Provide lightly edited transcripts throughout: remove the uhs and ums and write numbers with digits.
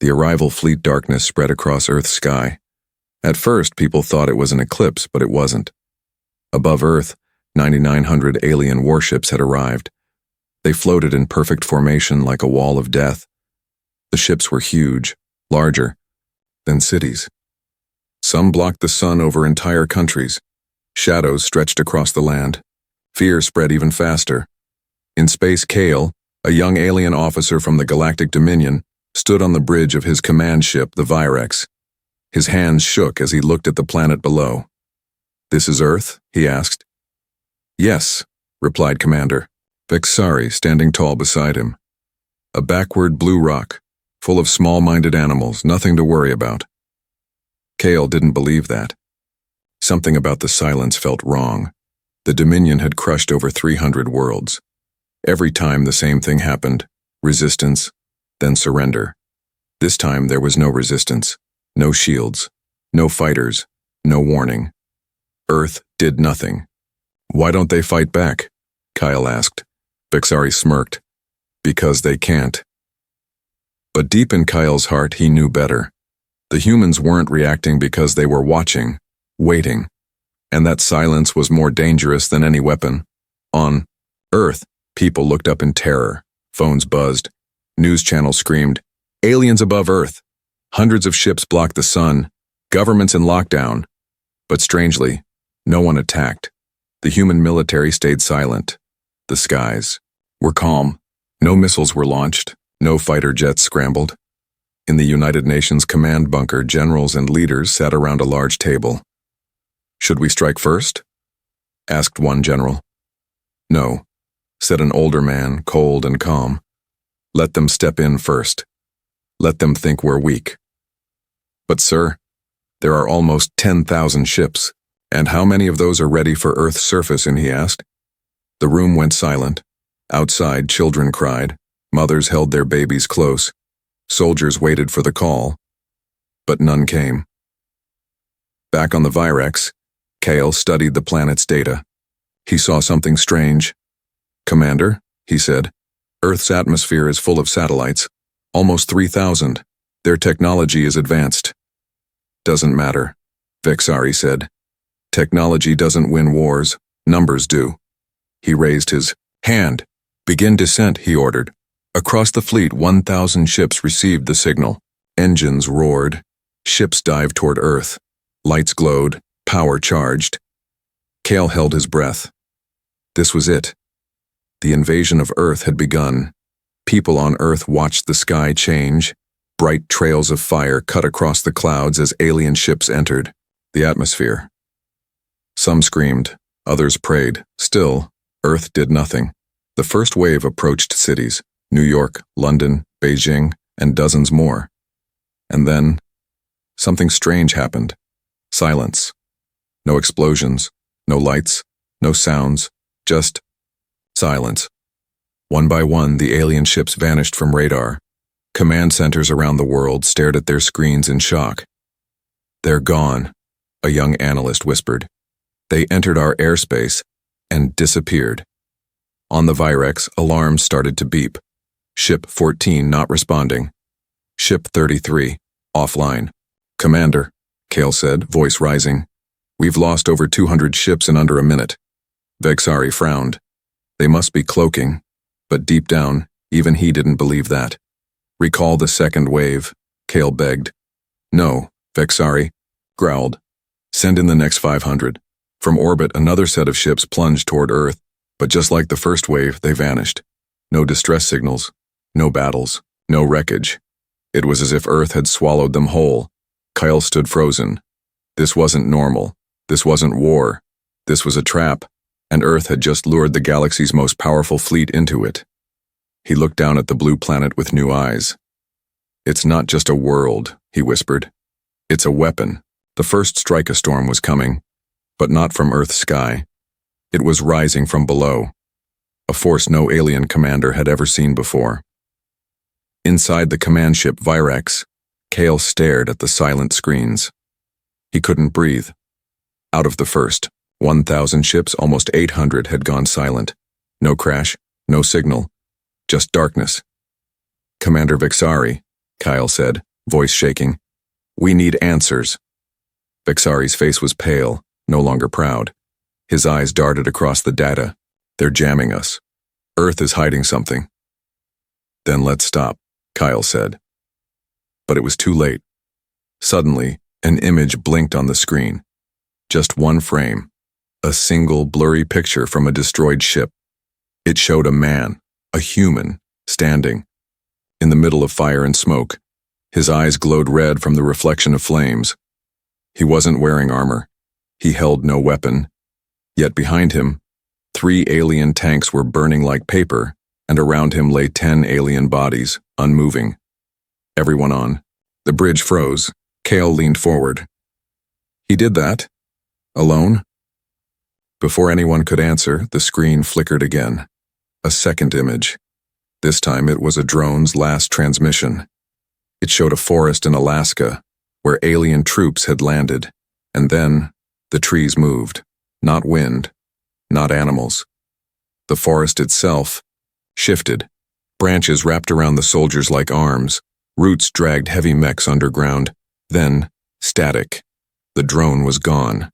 The arrival fleet darkness spread across Earth's sky. At first, people thought it was an eclipse, but it wasn't. Above Earth, 9,900 alien warships had arrived. They floated in perfect formation like a wall of death. The ships were huge, larger than cities. Some blocked the sun over entire countries. Shadows stretched across the land. Fear spread even faster. In space, Kale, a young alien officer from the Galactic Dominion, stood on the bridge of his command ship, the Virex. His hands shook as he looked at the planet below. "This is Earth?" he asked. "Yes," replied Commander Vexari, standing tall beside him. "A backward blue rock, full of small-minded animals, nothing to worry about." Kale didn't believe that. Something about the silence felt wrong. The Dominion had crushed over 300 worlds. Every time the same thing happened: resistance, then surrender. This time there was no resistance, no shields, no fighters, no warning. Earth did nothing. "Why don't they fight back?" Kyle asked. Vexari smirked. "Because they can't." But deep in Kyle's heart, he knew better. The humans weren't reacting because they were watching, waiting. And that silence was more dangerous than any weapon. On Earth, people looked up in terror. Phones buzzed. News channels screamed, "Aliens above Earth." Hundreds of ships blocked the sun. Governments in lockdown. But strangely, no one attacked. The human military stayed silent. The skies were calm. No missiles were launched. No fighter jets scrambled. In the United Nations command bunker, generals and leaders sat around a large table. "Should we strike first?" asked one general. "No," said an older man, cold and calm. "Let them step in first. Let them think we're weak." "But sir, there are almost 10,000 ships. And how many of those are ready for Earth's surface?" he asked. The room went silent. Outside, children cried. Mothers held their babies close. Soldiers waited for the call. But none came. Back on the Virex, Kale studied the planet's data. He saw something strange. "Commander," he said, "Earth's atmosphere is full of satellites. Almost 3,000. Their technology is advanced." "Doesn't matter," Vexari said. "Technology doesn't win wars. Numbers do." He raised his hand. "Begin descent," he ordered. Across the fleet, 1,000 ships received the signal. Engines roared. Ships dived toward Earth. Lights glowed. Power charged. Kale held his breath. This was it. The invasion of Earth had begun. People on Earth watched the sky change. Bright trails of fire cut across the clouds as alien ships entered the atmosphere. Some screamed. Others prayed. Still, Earth did nothing. The first wave approached cities: New York, London, Beijing, and dozens more. And then, something strange happened. Silence. No explosions, no lights, no sounds, just silence. One by one, the alien ships vanished from radar. Command centers around the world stared at their screens in shock. "They're gone," a young analyst whispered. "They entered our airspace and disappeared." On the Virex, alarms started to beep. Ship 14 not responding. Ship 33, offline. "Commander," Kale said, voice rising. "We've lost over 200 ships in under a minute." Vexari frowned. They must be cloaking. But deep down, even he didn't believe that. "Recall the second wave," Kale begged. "No," Vexari growled. "Send in the next 500. From orbit, another set of ships plunged toward Earth, but just like the first wave, they vanished. No distress signals, no battles, no wreckage. It was as if Earth had swallowed them whole. Kyle stood frozen. This wasn't normal. This wasn't war. This was a trap, and Earth had just lured the galaxy's most powerful fleet into it. He looked down at the blue planet with new eyes. "It's not just a world," he whispered. "It's a weapon." The first strike-a-storm was coming, but not from Earth's sky. It was rising from below, a force no alien commander had ever seen before. Inside the command ship Virex, Kale stared at the silent screens. He couldn't breathe. Out of the first 1,000 ships, almost 800 had gone silent. No crash, no signal, just darkness. "Commander Vexari," Kyle said, voice shaking. "We need answers." Vexari's face was pale, no longer proud. His eyes darted across the data. "They're jamming us. Earth is hiding something." "Then let's stop," Kyle said. But it was too late. Suddenly, an image blinked on the screen. Just one frame. A single blurry picture from a destroyed ship. It showed a man, a human, standing in the middle of fire and smoke. His eyes glowed red from the reflection of flames. He wasn't wearing armor. He held no weapon. Yet behind him, 3 alien tanks were burning like paper, and around him lay 10 alien bodies, unmoving. Everyone on. The bridge froze. Kale leaned forward. "He did that? Alone?" Before anyone could answer, the screen flickered again. A second image. This time it was a drone's last transmission. It showed a forest in Alaska, where alien troops had landed, and then the trees moved. Not wind, not animals. The forest itself shifted. Branches wrapped around the soldiers like arms. Roots dragged heavy mechs underground. Then, static. The drone was gone.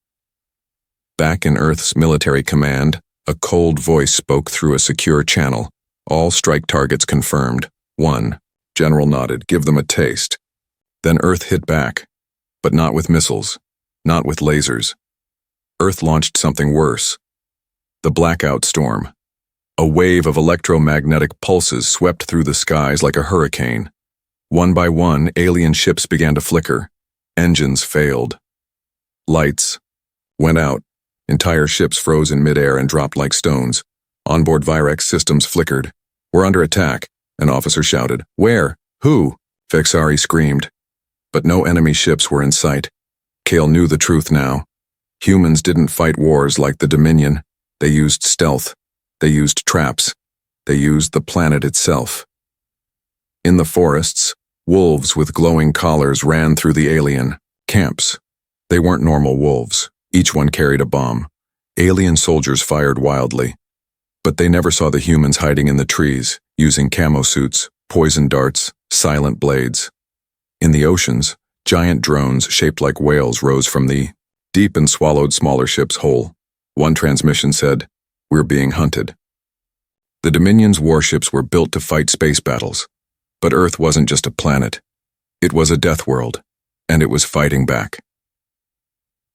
Back in Earth's military command, a cold voice spoke through a secure channel. "All strike targets confirmed. 1. General nodded. "Give them a taste." Then Earth hit back. But not with missiles. Not with lasers. Earth launched something worse. The blackout storm. A wave of electromagnetic pulses swept through the skies like a hurricane. One by one, alien ships began to flicker. Engines failed. Lights went out. Entire ships froze in midair and dropped like stones. Onboard Virex systems flickered. "We're under attack," an officer shouted. "Where? Who?" Vexari screamed. But no enemy ships were in sight. Kale knew the truth now. Humans didn't fight wars like the Dominion. They used stealth. They used traps. They used the planet itself. In the forests, wolves with glowing collars ran through the alien camps. They weren't normal wolves. Each one carried a bomb. Alien soldiers fired wildly. But they never saw the humans hiding in the trees, using camo suits, poison darts, silent blades. In the oceans, giant drones shaped like whales rose from the deep and swallowed smaller ships whole. One transmission said, "We're being hunted." The Dominion's warships were built to fight space battles. But Earth wasn't just a planet. It was a death world, and it was fighting back.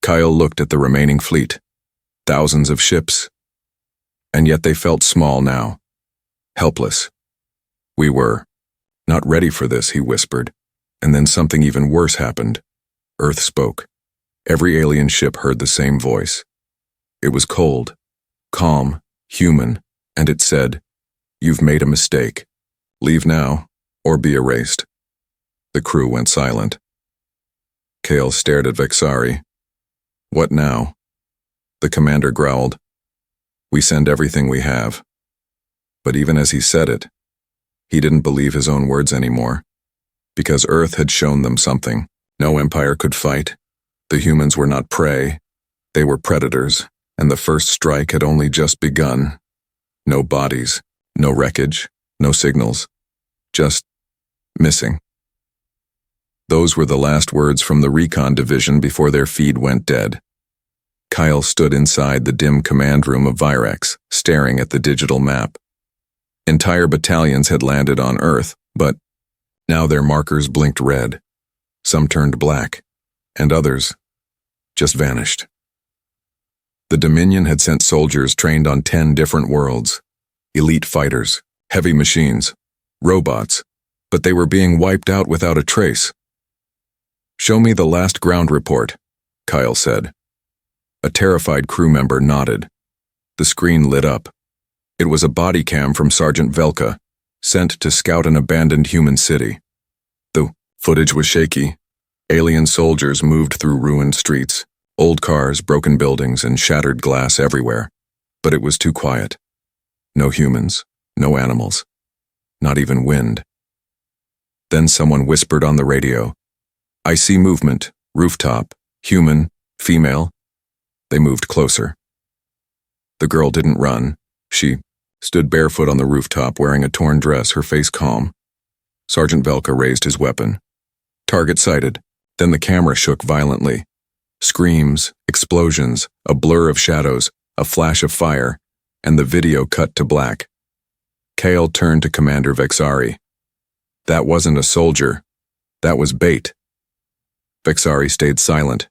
Kyle looked at the remaining fleet. Thousands of ships. And yet they felt small now. Helpless. "We were not ready for this," he whispered. And then something even worse happened. Earth spoke. Every alien ship heard the same voice. It was cold, calm, human, and it said, "You've made a mistake. Leave now, or be erased." The crew went silent. Kale stared at Vexari. "What now?" The commander growled. "We send everything we have." But even as he said it, he didn't believe his own words anymore. Because Earth had shown them something. No empire could fight. The humans were not prey. They were predators, and the first strike had only just begun. No bodies, no wreckage, no signals. Just missing. Those were the last words from the recon division before their feed went dead. Kyle stood inside the dim command room of Virex, staring at the digital map. Entire battalions had landed on Earth, but now their markers blinked red. Some turned black, and others just vanished. The Dominion had sent soldiers trained on 10 different worlds. Elite fighters, heavy machines, robots, but they were being wiped out without a trace. "Show me the last ground report," Kyle said. A terrified crew member nodded. The screen lit up. It was a body cam from Sergeant Velka, sent to scout an abandoned human city. The footage was shaky. Alien soldiers moved through ruined streets, old cars, broken buildings, and shattered glass everywhere. But it was too quiet. No humans, no animals, not even wind. Then someone whispered on the radio, "I see movement, rooftop, human, female." They moved closer. The girl didn't run. She stood barefoot on the rooftop wearing a torn dress, her face calm. Sergeant Velka raised his weapon. Target sighted. Then the camera shook violently. Screams, explosions, a blur of shadows, a flash of fire, and the video cut to black. Kale turned to Commander Vexari. That wasn't a soldier. That was bait. Vexari stayed silent.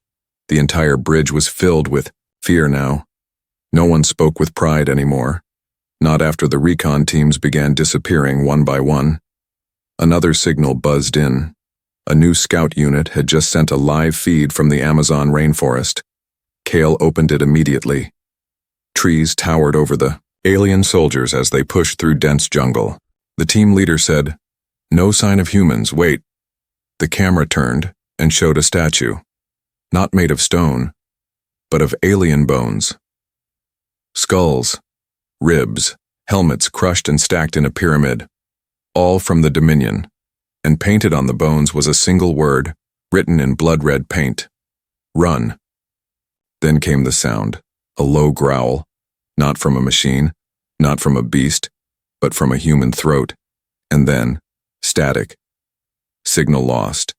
The entire bridge was filled with fear now. No one spoke with pride anymore. Not after the recon teams began disappearing one by one. Another signal buzzed in. A new scout unit had just sent a live feed from the Amazon rainforest. Kale opened it immediately. Trees towered over the alien soldiers as they pushed through dense jungle. The team leader said, "No sign of humans, wait." The camera turned and showed a statue. Not made of stone, but of alien bones. Skulls, ribs, helmets crushed and stacked in a pyramid, all from the Dominion, and painted on the bones was a single word, written in blood-red paint: run. Then came the sound, a low growl, not from a machine, not from a beast, but from a human throat, and then, static. Signal lost.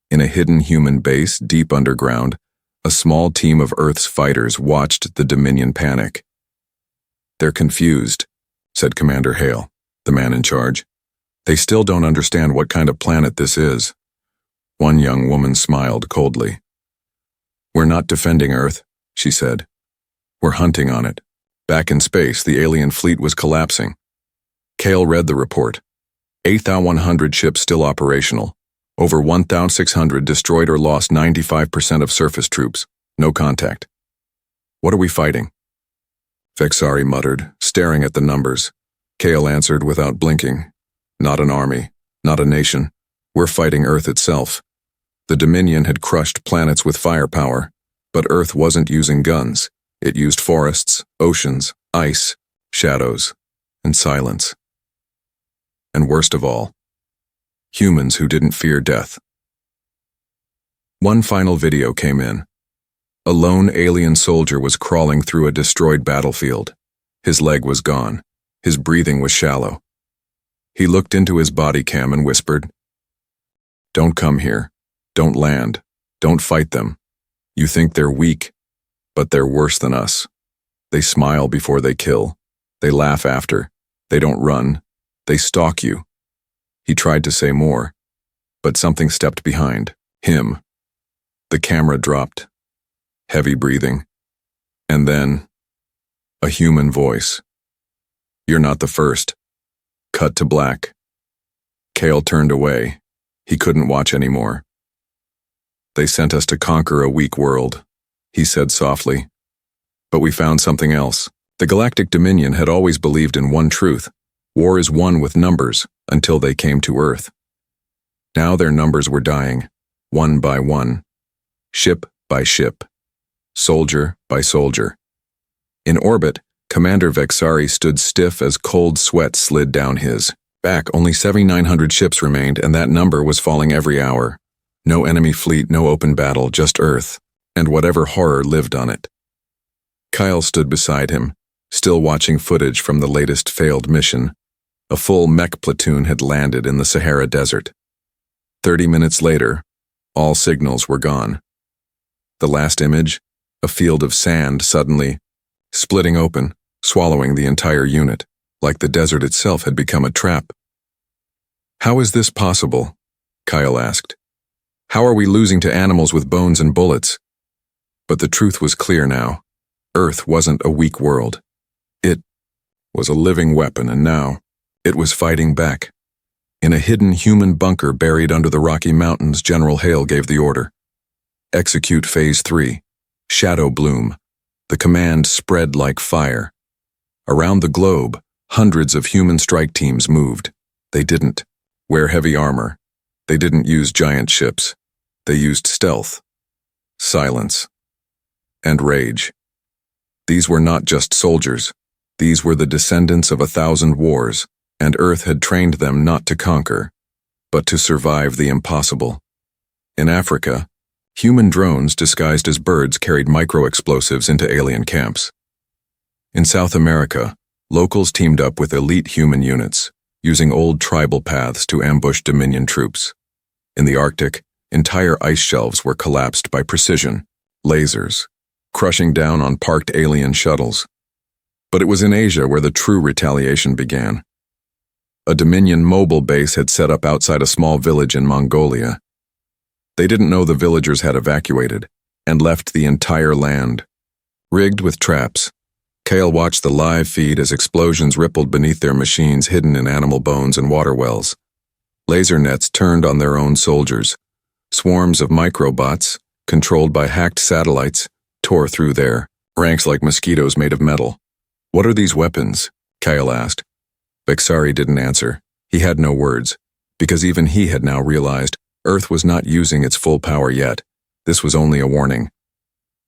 In a hidden human base deep underground, a small team of Earth's fighters watched the Dominion panic. "They're confused," said Commander Hale, the man in charge. "They still don't understand what kind of planet this is." One young woman smiled coldly. "We're not defending Earth," she said. "We're hunting on it." Back in space, the alien fleet was collapsing. Kale read the report. 8,100 ships still operational. Over 1,600 destroyed or lost, 95% of surface troops. No contact. "What are we fighting?" Vexari muttered, staring at the numbers. Kale answered without blinking. "Not an army, not a nation. We're fighting Earth itself." The Dominion had crushed planets with firepower, but Earth wasn't using guns. It used forests, oceans, ice, shadows, and silence. And worst of all, humans who didn't fear death. One final video came in. A lone alien soldier was crawling through a destroyed battlefield. His leg was gone. His breathing was shallow. He looked into his body cam and whispered, "Don't come here. Don't land. Don't fight them. You think they're weak, but they're worse than us. They smile before they kill. They laugh after. They don't run. They stalk you." He tried to say more, but something stepped behind him. The camera dropped. Heavy breathing. And then, a human voice. "You're not the first." Cut to black. Kale turned away. He couldn't watch anymore. "They sent us to conquer a weak world," he said softly. "But we found something else." The Galactic Dominion had always believed in one truth: war is won with numbers, until they came to Earth. Now their numbers were dying, one by one, ship by ship, soldier by soldier. In orbit, Commander Vexari stood stiff as cold sweat slid down his back. Only 7,900 ships remained, and that number was falling every hour. No enemy fleet, no open battle, just Earth, and whatever horror lived on it. Kyle stood beside him, still watching footage from the latest failed mission. A full mech platoon had landed in the Sahara Desert. 30 minutes later, all signals were gone. The last image, a field of sand suddenly splitting open, swallowing the entire unit, like the desert itself had become a trap. "How is this possible?" Kyle asked. "How are we losing to animals with bones and bullets?" But the truth was clear now. Earth wasn't a weak world. It was a living weapon, and now it was fighting back. In a hidden human bunker buried under the Rocky Mountains, General Hale gave the order. Execute Phase 3. Shadow Bloom. The command spread like fire. Around the globe, hundreds of human strike teams moved. They didn't wear heavy armor. They didn't use giant ships. They used stealth, silence, and rage. These were not just soldiers. These were the descendants of 1,000 wars, and Earth had trained them not to conquer, but to survive the impossible. In Africa, human drones disguised as birds carried micro-explosives into alien camps. In South America, locals teamed up with elite human units, using old tribal paths to ambush Dominion troops. In the Arctic, Entire ice shelves were collapsed by precision, lasers, crushing down on parked alien shuttles. But it was in Asia where the true retaliation began. A Dominion mobile base had set up outside a small village in Mongolia. They didn't know the villagers had evacuated and left the entire land. Rigged with traps, Kale watched the live feed as explosions rippled beneath their machines hidden in animal bones and water wells. Laser nets turned on their own soldiers. Swarms of microbots, controlled by hacked satellites, tore through their ranks like mosquitoes made of metal. "What are these weapons?" Kyle asked. Vexari didn't answer. He had no words, because even he had now realized Earth was not using its full power yet. This was only a warning.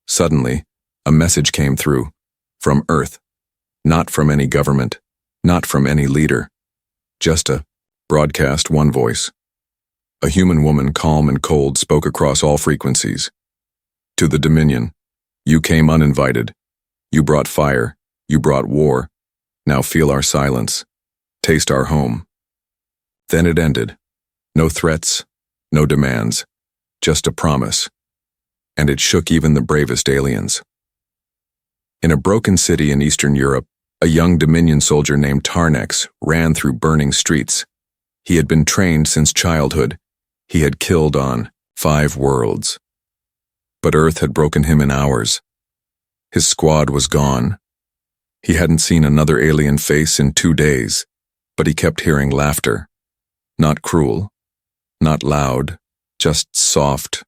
Suddenly, a message came through. From Earth. Not from any government. Not from any leader. Just a broadcast, one voice. A human woman, calm and cold, spoke across all frequencies. "To the Dominion. You came uninvited. You brought fire. You brought war. Now feel our silence. Taste our home." Then it ended. No threats, no demands, just a promise. And it shook even the bravest aliens. In a broken city in Eastern Europe, a young Dominion soldier named Tarnex ran through burning streets. He had been trained since childhood. He had killed on 5 worlds. But Earth had broken him in hours. His squad was gone. He hadn't seen another alien face in 2 days, but he kept hearing laughter. Not cruel, not loud, just soft,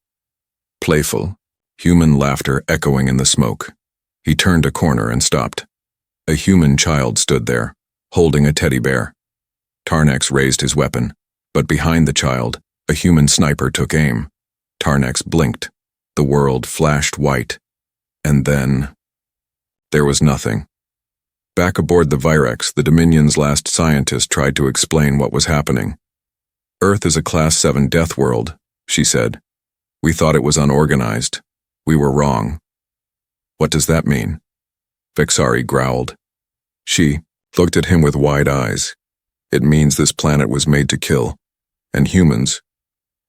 playful, human laughter echoing in the smoke. He turned a corner and stopped. A human child stood there, holding a teddy bear. Tarnex raised his weapon, but behind the child, a human sniper took aim. Tarnex blinked. The world flashed white. And then there was nothing. Back aboard the Virex, the Dominion's last scientist tried to explain what was happening. "Earth is a Class 7 Deathworld," she said. "We thought it was unorganized. We were wrong." "What does that mean?" Vexari growled. She looked at him with wide eyes. "It means this planet was made to kill. And humans,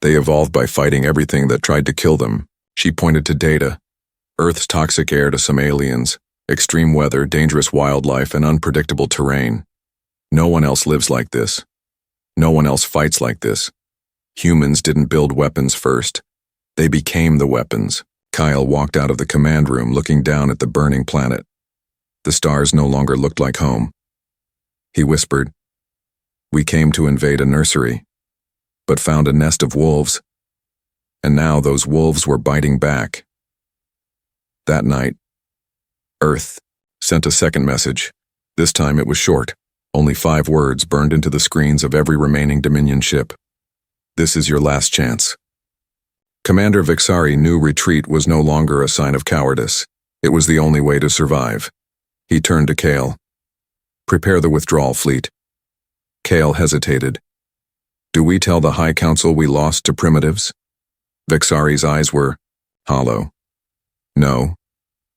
they evolved by fighting everything that tried to kill them." She pointed to data. Earth's toxic air to some aliens, extreme weather, dangerous wildlife, and unpredictable terrain. No one else lives like this. No one else fights like this. Humans didn't build weapons first. They became the weapons. Kyle walked out of the command room looking down at the burning planet. The stars no longer looked like home. He whispered, "We came to invade a nursery, but found a nest of wolves. And now those wolves were biting back." That night, Earth sent a second message. This time it was short. Only 5 words burned into the screens of every remaining Dominion ship. "This is your last chance." Commander Vexari knew retreat was no longer a sign of cowardice. It was the only way to survive. He turned to Kale. "Prepare the withdrawal fleet." Kale hesitated. "Do we tell the High Council we lost to primitives?" Vexari's eyes were hollow. "No.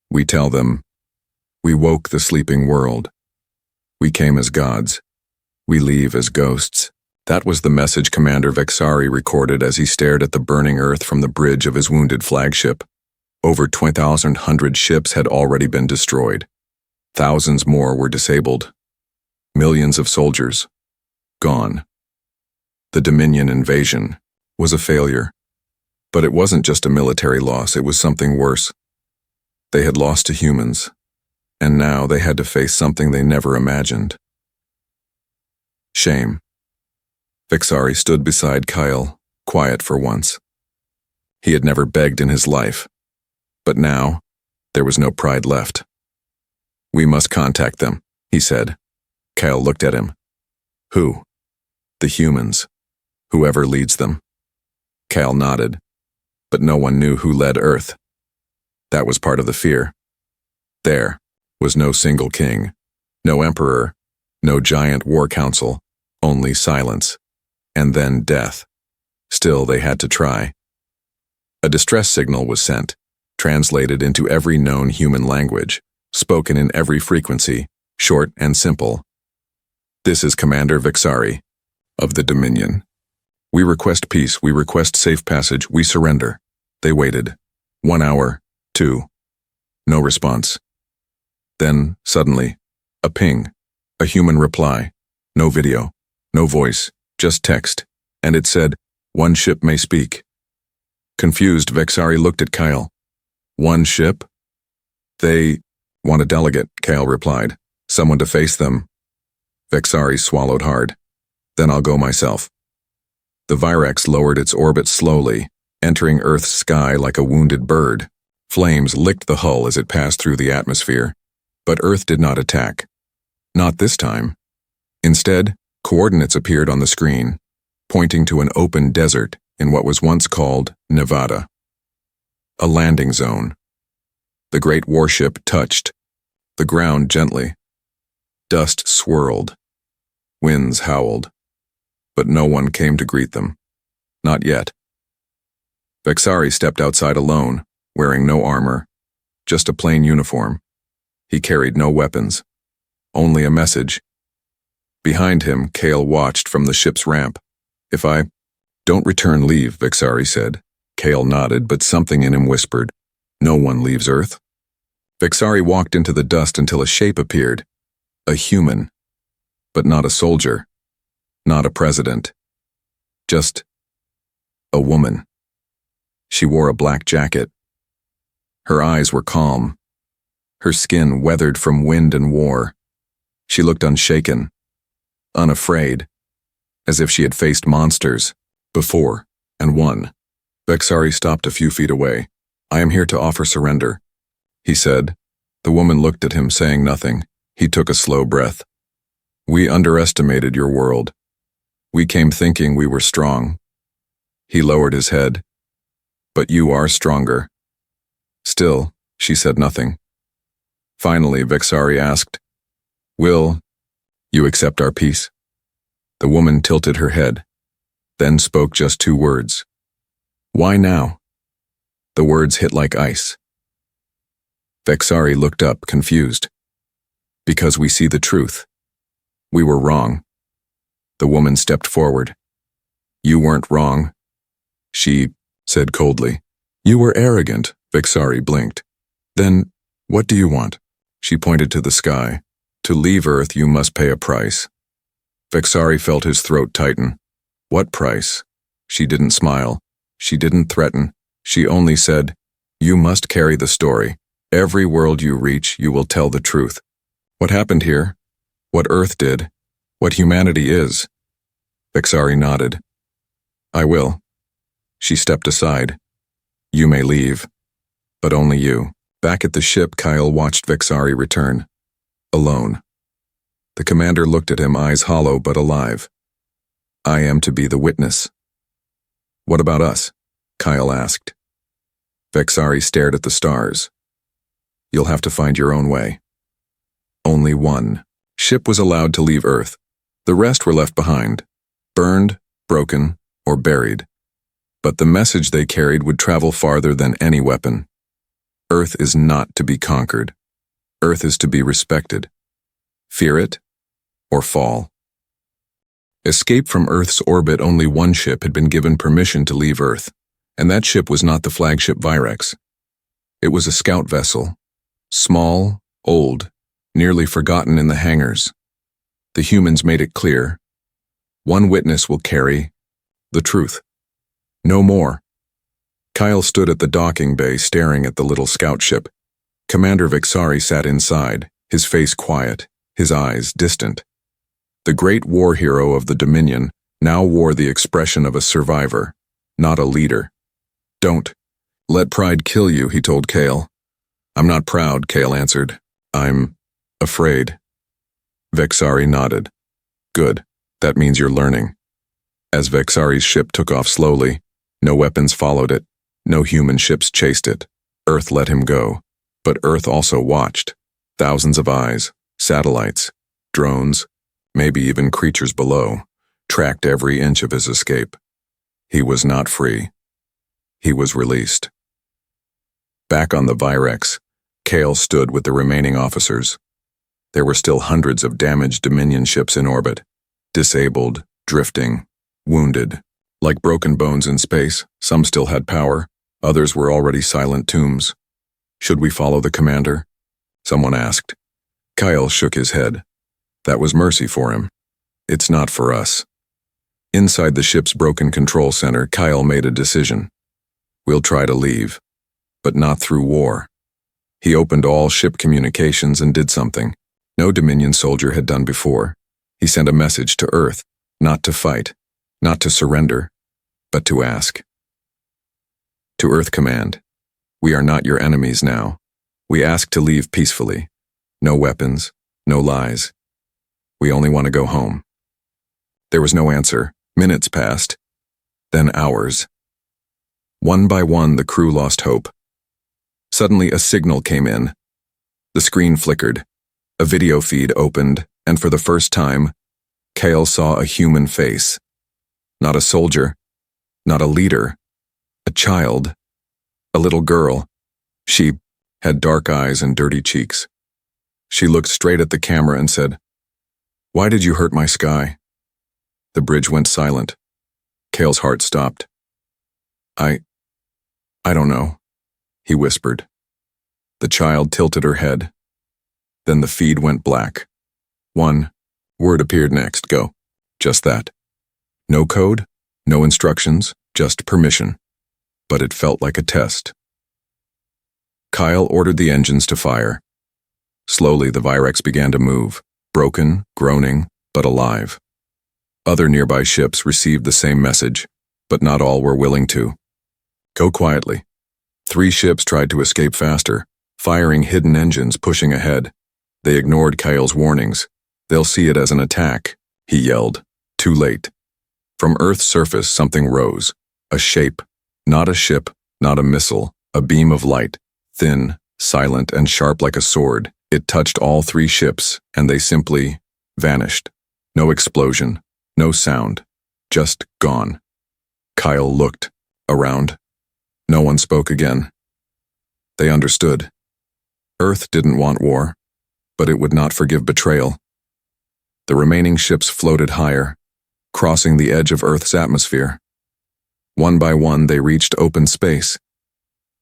We tell them, we woke the sleeping world. We came as gods. We leave as ghosts." That was the message Commander Vexari recorded as he stared at the burning Earth from the bridge of his wounded flagship. Over 2,100 ships had already been destroyed. Thousands more were disabled. Millions of soldiers gone. The Dominion invasion was a failure. But it wasn't just a military loss, it was something worse. They had lost to humans, and now they had to face something they never imagined. Shame. Vexari stood beside Kyle, quiet for once. He had never begged in his life, but now there was no pride left. "We must contact them," he said. Kyle looked at him. "Who?" "The humans. Whoever leads them." Kyle nodded, but no one knew who led Earth. That was part of the fear. There was no single king, no emperor, no giant war council, only silence. And then death. Still, they had to try. A distress signal was sent, translated into every known human language, spoken in every frequency, short and simple. "This is Commander Vexari of the Dominion." We request peace, we request safe passage, we surrender. They waited. 1 hour, 2. No response. Then, suddenly, a ping. A human reply. No video. No voice. Just text. And it said, "One ship may speak." Confused, Vexari looked at Kyle. "One ship?" "They want a delegate," Kyle replied. "Someone to face them." Vexari swallowed hard. "Then I'll go myself." The Virex lowered its orbit slowly, entering Earth's sky like a wounded bird. Flames licked the hull as it passed through the atmosphere. But Earth did not attack. Not this time. Instead, coordinates appeared on the screen, pointing to an open desert in what was once called Nevada. A landing zone. The great warship touched the ground gently. Dust swirled. Winds howled. But no one came to greet them. Not yet. Vexari stepped outside alone, wearing no armor, just a plain uniform. He carried no weapons, only a message. Behind him, Kale watched from the ship's ramp. "If I don't return, leave," Vexari said. Kale nodded, but something in him whispered, "No one leaves Earth." Vexari walked into the dust until a shape appeared. A human. But not a soldier. Not a president. Just a woman. She wore a black jacket. Her eyes were calm. Her skin weathered from wind and war. She looked unshaken, unafraid, as if she had faced monsters before and won. Vexari stopped a few feet away. "I am here to offer surrender," he said. The woman looked at him, saying nothing. He took a slow breath. "We underestimated your world. We came thinking we were strong." He lowered his head. "But you are stronger." Still, she said nothing. Finally, Vexari asked, "Will you accept our peace?" The woman tilted her head, then spoke just 2 words. "Why now?" The words hit like ice. Vexari looked up, confused. "Because we see the truth. We were wrong." The woman stepped forward. "You weren't wrong," she said coldly. "You were arrogant," Vexari blinked. "Then, what do you want?" She pointed to the sky. "To leave Earth, you must pay a price." Vexari felt his throat tighten. "What price?" She didn't smile. She didn't threaten. She only said, "You must carry the story. Every world you reach, you will tell the truth. What happened here? What Earth did? What humanity is?" Vexari nodded. "I will." She stepped aside. "You may leave. But only you." Back at the ship, Kyle watched Vexari return. Alone. The commander looked at him, eyes hollow but alive. "I am to be the witness." "What about us?" Kyle asked. Vexari stared at the stars. "You'll have to find your own way." Only one ship was allowed to leave Earth. The rest were left behind, burned, broken, or buried. But the message they carried would travel farther than any weapon. Earth is not to be conquered. Earth is to be respected. Fear it, or fall. Escape from Earth's orbit, only one ship had been given permission to leave Earth, and that ship was not the flagship Virex. It was a scout vessel, small, old, nearly forgotten in the hangars. The humans made it clear. One witness will carry the truth. No more. Kyle stood at the docking bay staring at the little scout ship. Commander Vexari sat inside, his face quiet, his eyes distant. The great war hero of the Dominion now wore the expression of a survivor, not a leader. "Don't let pride kill you," he told Kale. "I'm not proud," Kale answered. "I'm afraid." Vexari nodded. "Good. That means you're learning." As Vexari's ship took off slowly, no weapons followed it. No human ships chased it. Earth let him go. But Earth also watched. Thousands of eyes, satellites, drones, maybe even creatures below, tracked every inch of his escape. He was not free. He was released. Back on the Virex, Kale stood with the remaining officers. There were still hundreds of damaged Dominion ships in orbit, disabled, drifting, wounded, Like broken bones in space, some still had power, others were already silent tombs. Should we follow the commander? Someone asked. Kyle shook his head. That was mercy for him. It's not for us. Inside the ship's broken control center, Kyle made a decision. We'll try to leave, but not through war. He opened all ship communications and did something no Dominion soldier had done before. He sent a message to Earth, not to fight, not to surrender, but to ask. To Earth Command, we are not your enemies now. We ask to leave peacefully. No weapons, no lies. We only want to go home. There was no answer. Minutes passed, then hours. One by one, the crew lost hope. Suddenly, a signal came in. The screen flickered. A video feed opened, and for the first time, Kale saw a human face. Not a soldier, not a leader, a child, a little girl. She had dark eyes and dirty cheeks. She looked straight at the camera and said, "Why did you hurt my sky?" The bridge went silent. Kale's heart stopped. I don't know," he whispered. The child tilted her head. Then the feed went black. One word appeared next, go. Just that. No code, no instructions, just permission. But it felt like a test. Kyle ordered the engines to fire. Slowly, the Virex began to move, broken, groaning, but alive. Other nearby ships received the same message, but not all were willing to. Go quietly. 3 ships tried to escape faster, firing hidden engines pushing ahead. They ignored Kyle's warnings. They'll see it as an attack, he yelled. Too late. From Earth's surface, something rose. A shape. Not a ship, not a missile. A beam of light. Thin, silent, and sharp like a sword. It touched all 3 ships, and they simply vanished. No explosion. No sound. Just gone. Kyle looked. Around. No one spoke again. They understood. Earth didn't want war, but it would not forgive betrayal. The remaining ships floated higher, crossing the edge of Earth's atmosphere. One by one, they reached open space.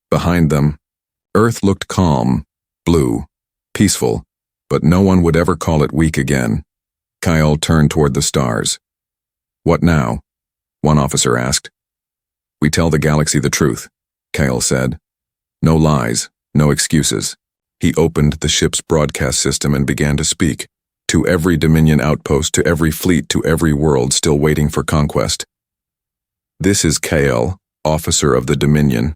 Behind them, Earth looked calm, blue, peaceful, but no one would ever call it weak again. Kyle turned toward the stars. What now? One officer asked. We tell the galaxy the truth, Kyle said. No lies, no excuses. He opened the ship's broadcast system and began to speak. To every Dominion outpost, to every fleet, to every world still waiting for conquest. This is Kyle, officer of the Dominion.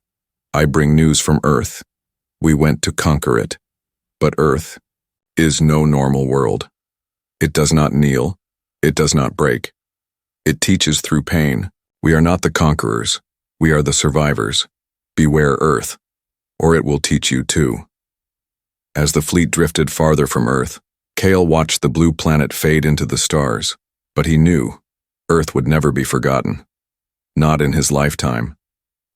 I bring news from Earth. We went to conquer it. But Earth is no normal world. It does not kneel. It does not break. It teaches through pain. We are not the conquerors. We are the survivors. Beware Earth, or it will teach you too. As the fleet drifted farther from Earth, Kale watched the blue planet fade into the stars, but he knew Earth would never be forgotten. Not in his lifetime.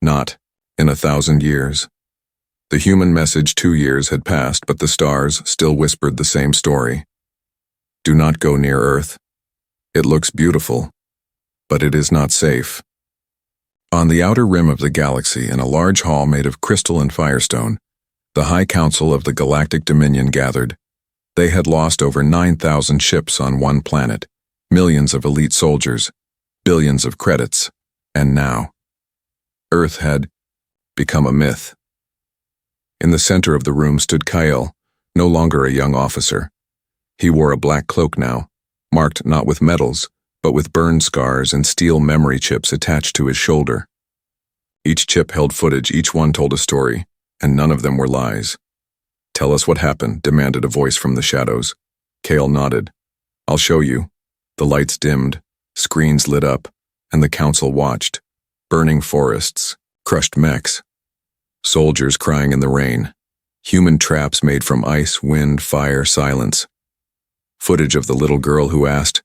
Not in 1,000 years. The human message 2 years had passed, but the stars still whispered the same story. Do not go near Earth. It looks beautiful, but it is not safe. On the outer rim of the galaxy, in a large hall made of crystal and firestone, the High Council of the Galactic Dominion gathered. They had lost over 9,000 ships on one planet, millions of elite soldiers, billions of credits, and now, Earth had become a myth. In the center of the room stood Kyle, no longer a young officer. He wore a black cloak now, marked not with medals, but with burn scars and steel memory chips attached to his shoulder. Each chip held footage, each one told a story, and none of them were lies. Tell us what happened, demanded a voice from the shadows. Kale nodded. I'll show you. The lights dimmed, screens lit up, and the council watched. Burning forests, crushed mechs, soldiers crying in the rain, human traps made from ice, wind, fire, silence. Footage of the little girl who asked,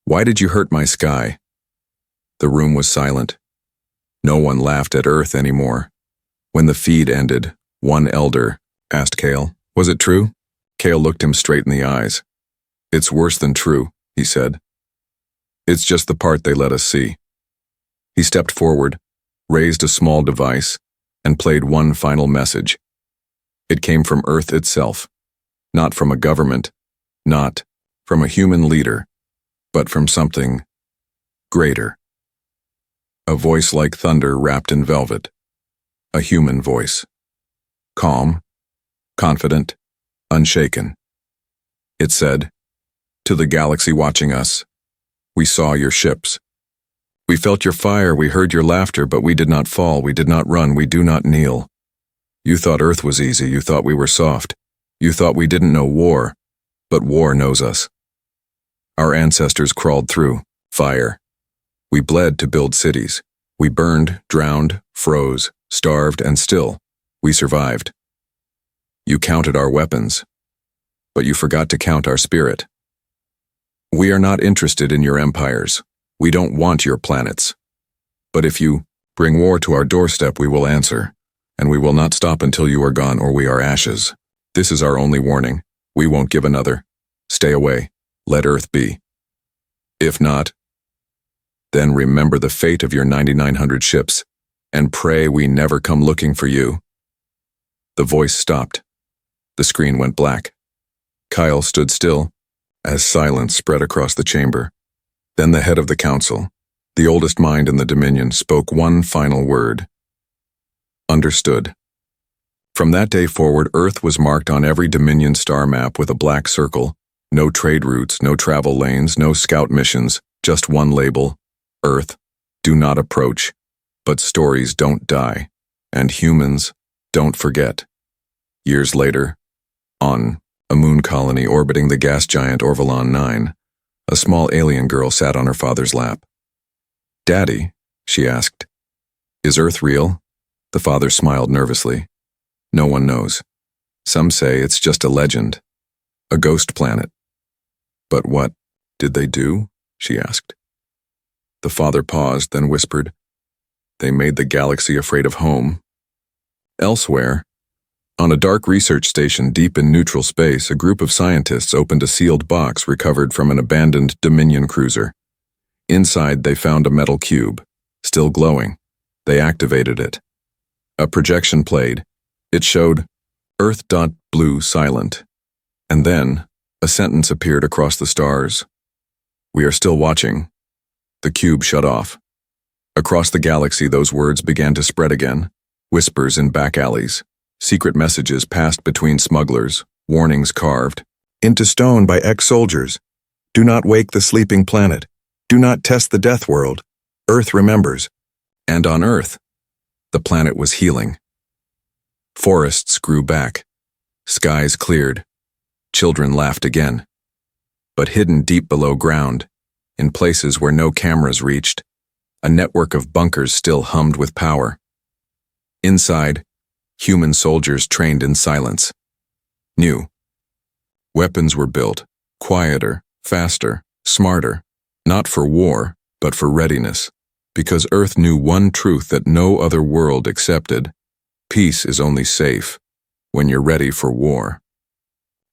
Why did you hurt my sky? The room was silent. No one laughed at Earth anymore. When the feed ended, one elder asked Kale, Was it true? Kale looked him straight in the eyes. It's worse than true, he said. It's just the part they let us see. He stepped forward, raised a small device, and played one final message. It came from Earth itself, not from a government, not from a human leader, but from something greater. A voice like thunder wrapped in velvet. A human voice. Calm, confident, unshaken. It said, "To the galaxy watching us, we saw your ships. We felt your fire, we heard your laughter, but we did not fall, we did not run, we do not kneel. You thought Earth was easy, you thought we were soft. You thought we didn't know war, but war knows us. Our ancestors crawled through fire. We bled to build cities. We burned, drowned, froze, starved, and still, we survived. You counted our weapons, but you forgot to count our spirit. We are not interested in your empires. We don't want your planets. But if you bring war to our doorstep, we will answer, and we will not stop until you are gone or we are ashes. This is our only warning. We won't give another. Stay away. Let Earth be. If not, then remember the fate of your 9,900 ships, and pray we never come looking for you." The voice stopped. The screen went black. Kyle stood still, as silence spread across the chamber. Then the head of the council, the oldest mind in the Dominion, spoke one final word. Understood. From that day forward, Earth was marked on every Dominion star map with a black circle. No trade routes, no travel lanes, no scout missions, just one label. Earth, do not approach. But stories don't die, and humans don't forget. Years later, on a moon colony orbiting the gas giant Orvalon 9, a small alien girl sat on her father's lap. "Daddy," she asked, "is Earth real?" The father smiled nervously. "No one knows. Some say it's just a legend, a ghost planet." "But what did they do?" she asked. The father paused, then whispered, "They made the galaxy afraid of home." Elsewhere, on a dark research station deep in neutral space, a group of scientists opened a sealed box recovered from an abandoned Dominion cruiser. Inside, they found a metal cube, still glowing. They activated it. A projection played. It showed Earth.blue silent. And then, a sentence appeared across the stars. "We are still watching." The cube shut off. Across the galaxy, those words began to spread again. Whispers in back alleys. Secret messages passed between smugglers. Warnings carved into stone by ex-soldiers. "Do not wake the sleeping planet. Do not test the Deathworld. Earth remembers." And on Earth, the planet was healing. Forests grew back. Skies cleared. Children laughed again. But hidden deep below ground, in places where no cameras reached, a network of bunkers still hummed with power. Inside, human soldiers trained in silence. New weapons were built, quieter, faster, smarter, not for war, but for readiness, because Earth knew one truth that no other world accepted: peace is only safe when you're ready for war.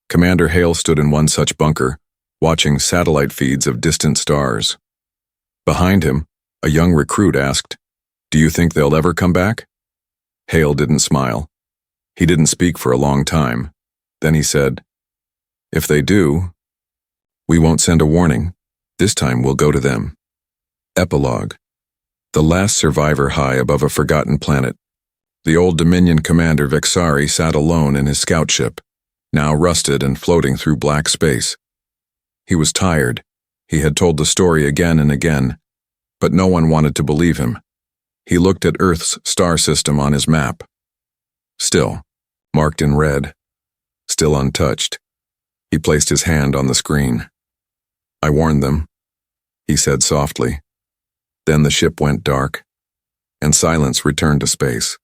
Commander Hale stood in one such bunker, watching satellite feeds of distant stars. Behind him, a young recruit asked, "Do you think they'll ever come back?" Hale didn't smile. He didn't speak for a long time. Then he said, "If they do, we won't send a warning. This time we'll go to them." Epilogue. The last survivor high above a forgotten planet. The old Dominion commander Vexari sat alone in his scout ship, now rusted and floating through black space. He was tired. He had told the story again and again, but no one wanted to believe him. He looked at Earth's star system on his map. Still, marked in red, still untouched. He placed his hand on the screen. "I warned them," he said softly. Then the ship went dark, and silence returned to space.